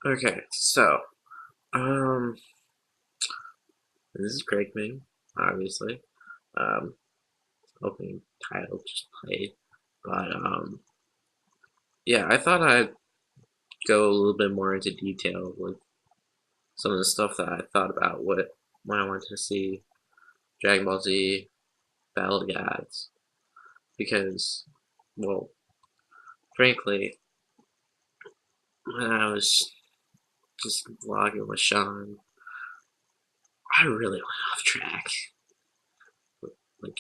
Okay, so, um, this is Craig, obviously. Um, Opening title just played. But, yeah, I thought I'd go a little bit more into detail with some of the stuff that I thought about when I went to see Dragon Ball Z Battle of the Gods. Because, well, frankly, when I was just vlogging with Shaun, I really went off track with, like,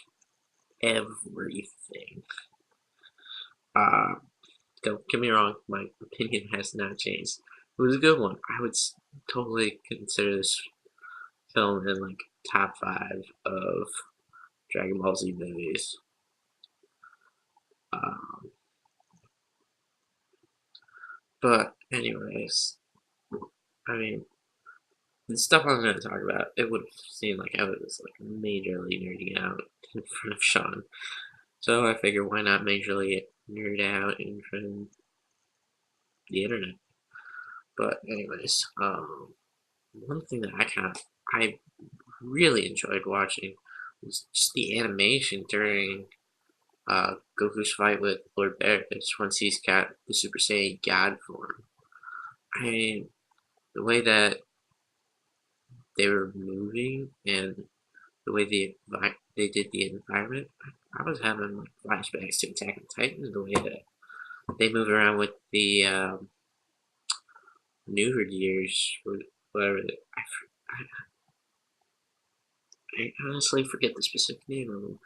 everything. Uh, Don't get me wrong, my opinion has not changed. It was a good one. I would totally consider this film in like top five of Dragon Ball Z movies. Um, but anyways, I mean, the stuff I'm going to talk about, it would seem like I was like majorly nerding out in front of Shaun. So I figured, why not majorly nerd out in front of the internet? But anyways, one thing that I really enjoyed watching was just the animation during Goku's fight with Lord Barris once he's got the Super Saiyan God form. I mean, the way that they were moving and the way they did the environment, I was having like flashbacks to Attack on Titan. The way that they move around with the maneuver gears, or whatever. I honestly forget the specific name of them.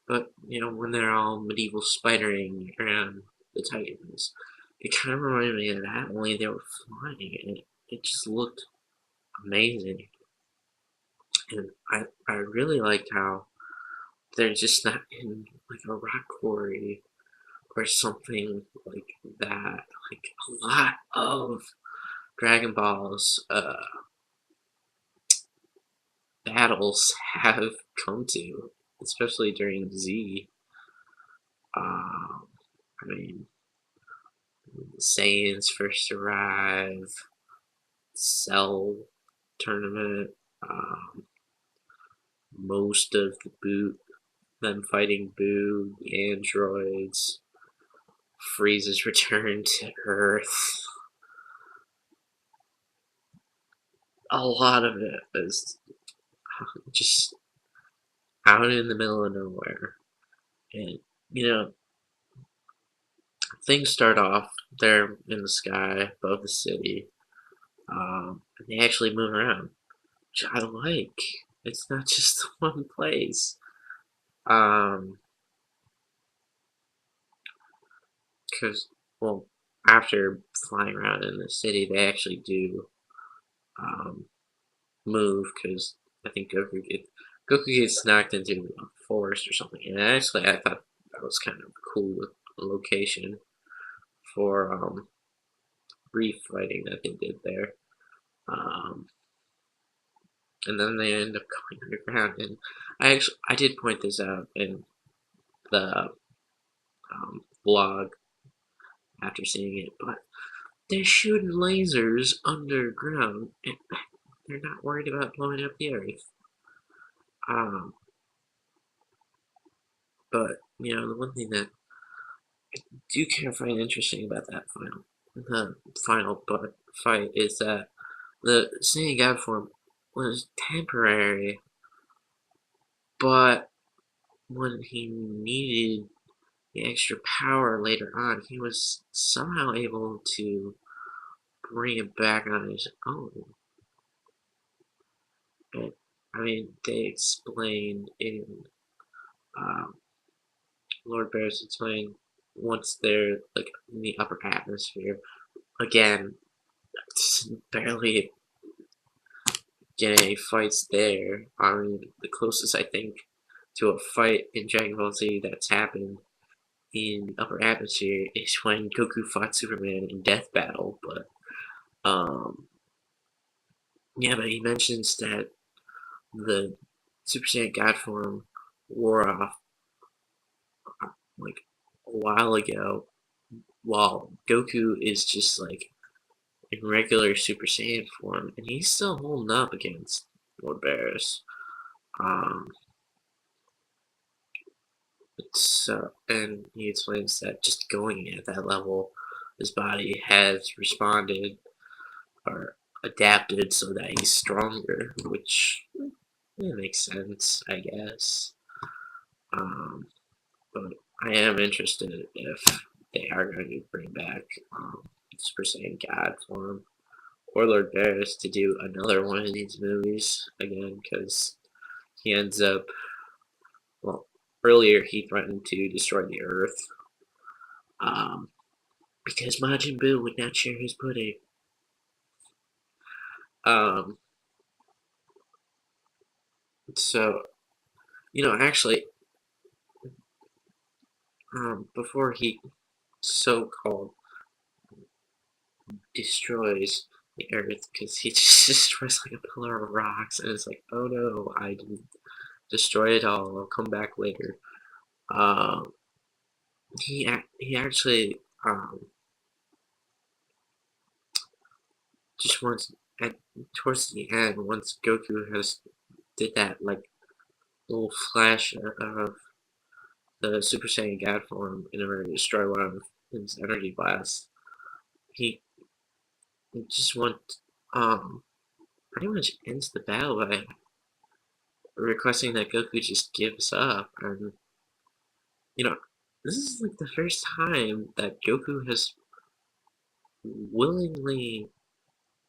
But, when they're all medieval spidering around the Titans, it kind of reminded me of that, only they were flying, and it just looked amazing. And I really liked how they're just not in, like, a rock quarry or something like that. Like, a lot of Dragon Ball's battles have come to, especially during Z. I mean, the Saiyans first arrive, Cell tournament, um, most of the boot, them fighting Boo, the androids, Frieza's return to Earth. A lot of it is just out in the middle of nowhere. And, you know, things start off there in the sky above the city. And they actually move around, which I like. It's not just one place. Um, because, well, after flying around in the city, they actually do um, move because I think Goku gets knocked into a forest or something. And actually, I thought that was kind of a cool location for reef fighting that they did there. Um, and then they end up going underground. And I did point this out in the blog after seeing it, but they're shooting lasers underground, and they're not worried about blowing up the Earth. Um, but the one thing that I do kind of find interesting about that the final fight is that the Saiyan God form was temporary, but when he needed the extra power later on, he was somehow able to bring it back on his own. And, I mean, they explained in um, Lord Bears explained once they're like in the upper atmosphere again, barely get any fights there. I mean, the closest I think to a fight in Dragon Ball Z that's happened in the upper atmosphere is when Goku fought Superman in Death Battle. But yeah, but he mentions that the Super Saiyan God form wore off like a while ago, while Goku is just like in regular Super Saiyan form, and he's still holding up against Lord Barris. Um, so, and he explains that just going at that level, his body has responded or adapted so that he's stronger, which makes sense, I guess. But I am interested if they are going to bring back Super Saiyan God form or Lord Barris to do another one of these movies again, because he ends up, well, earlier he threatened to destroy the Earth um, because Majin Buu would not share his pudding. Um, so, actually, before he so-called destroys the Earth, because he just destroys like a pillar of rocks, and it's like, oh no, I didn't destroy it all. I'll come back later. Um, he actually just once at towards the end, once Goku has did that like little flash of the Super Saiyan God form in order to destroy one of his energy blasts, he just wants pretty much ends the battle by requesting that Goku just gives up. And you know, this is like the first time that Goku has willingly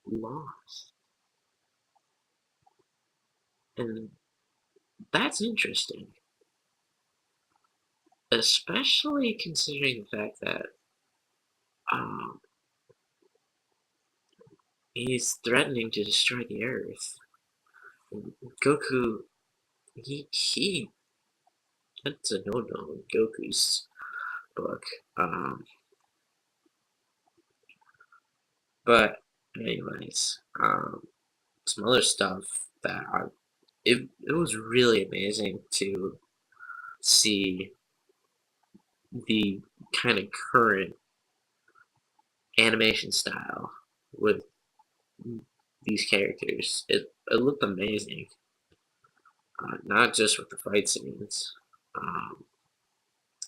lost, and that's interesting, especially considering the fact that um, he's threatening to destroy the Earth. And Goku, he that's a no-no in Goku's book. Um, but anyways, some other stuff that it was really amazing to see the kind of current animation style with these characters. It looked amazing, not just with the fight scenes. Um,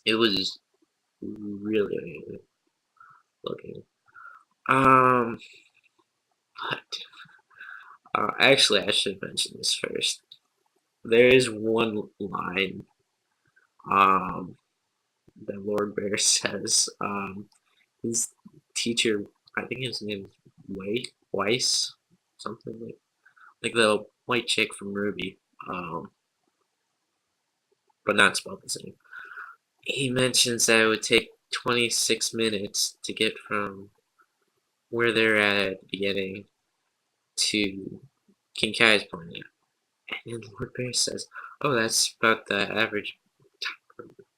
it was really amazing looking. Um, but actually, I should mention this first. There is one line um, that Lord Bear says. His teacher, I think his name is Weiss, something like the white chick from Ruby, but not spelled the same. He mentions that it would take 26 minutes to get from where they're at the beginning to King Kai's planet. And then Lord Bear says, oh, that's about the average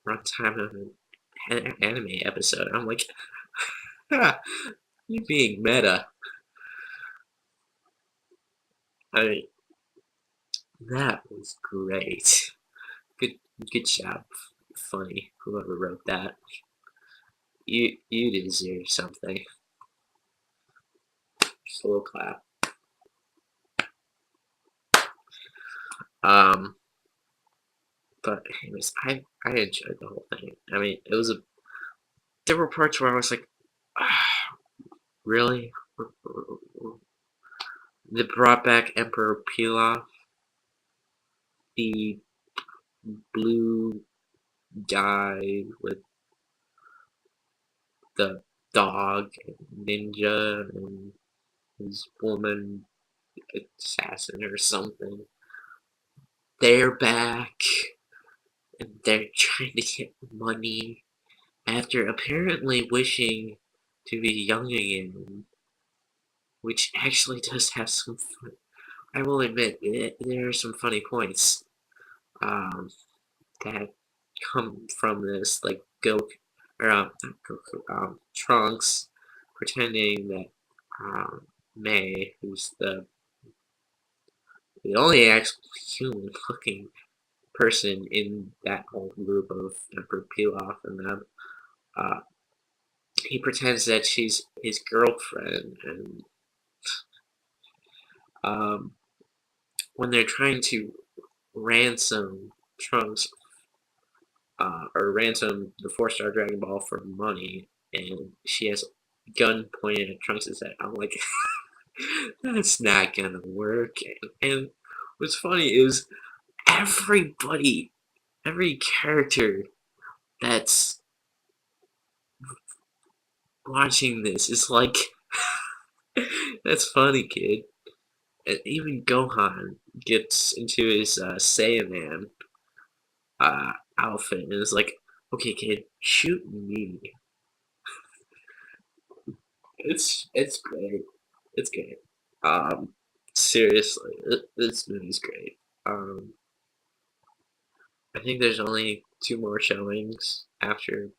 runtime of an anime episode. I'm like, you being meta. I mean, that was great. Good, good job. Funny, whoever wrote that. You deserve something. Just a little clap. Um, but anyways, I enjoyed the whole thing. I mean, there were parts where I was like, ah, really? They brought back Emperor Pilaf, the blue guy with the dog and ninja and his woman assassin or something. They're back and they're trying to get money after apparently wishing to be young again, which actually does have some fun. I will admit, there are some funny points um, that come from this, like Goku, or not Goku, Trunks pretending that May, who's the only actual human-looking person in that whole group of Emperor Pilaf and them, uh, he pretends that she's his girlfriend, and um, when they're trying to ransom Trunks, or ransom the 4-star Dragon Ball for money, and she has a gun pointed at Trunks' head. I'm like, that's not gonna work. And what's funny is everybody, every character that's watching this is like, that's funny, kid. And even Gohan gets into his Saiyaman outfit and is like, okay, kid, shoot me. It's great. It's great. Um, seriously, this movie's great. Um, I think there's only 2 more showings after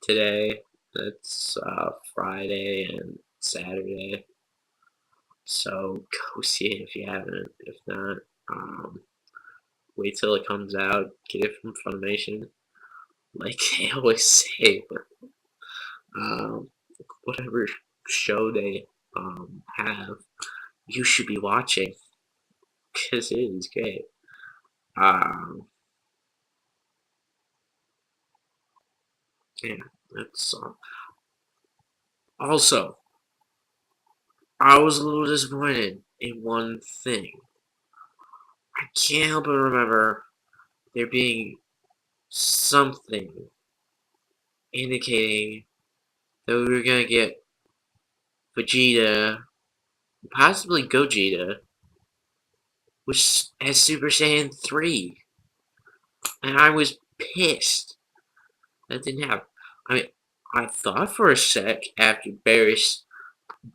today. That's Friday and Saturday. So go see it if you haven't. If not, um, wait till it comes out. Get it from Funimation. Like they always say, but um, whatever show they have, you should be watching because it is great. Um, yeah, that's also. I was a little disappointed in one thing. I can't help but remember there being something indicating that we were gonna get Vegeta, possibly Gogeta, which as Super Saiyan 3. And I was pissed that didn't happen. I mean, I thought for a sec after Barris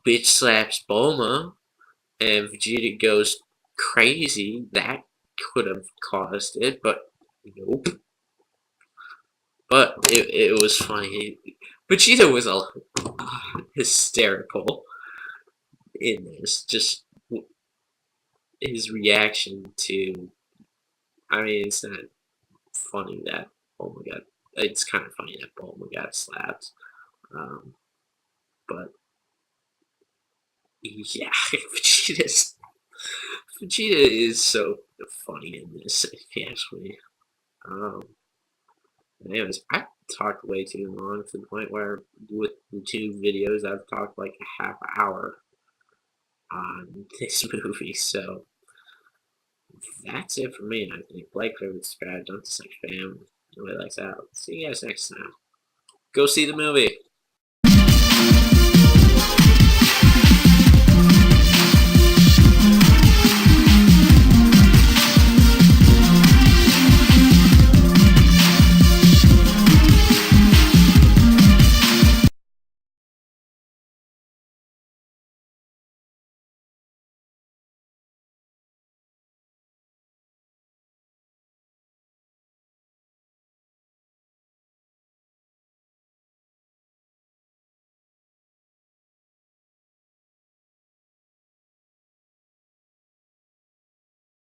bitch slaps Bulma and Vegeta goes crazy, that could have caused it, but nope. But it was funny. Vegeta was hysterical in this. Just his reaction to. I mean, it's not funny that Bulma got. It's kind of funny that Bulma got slapped. Um, but yeah, Vegeta is so funny in this. If you ask me. Um, Anyways, I talked way too long to the point where with the 2 videos I've talked like a half hour on this movie. So that's it for me. I think like, favorite, subscribe, don't dislike, fam. Nobody likes out. See you guys next time. Go see the movie.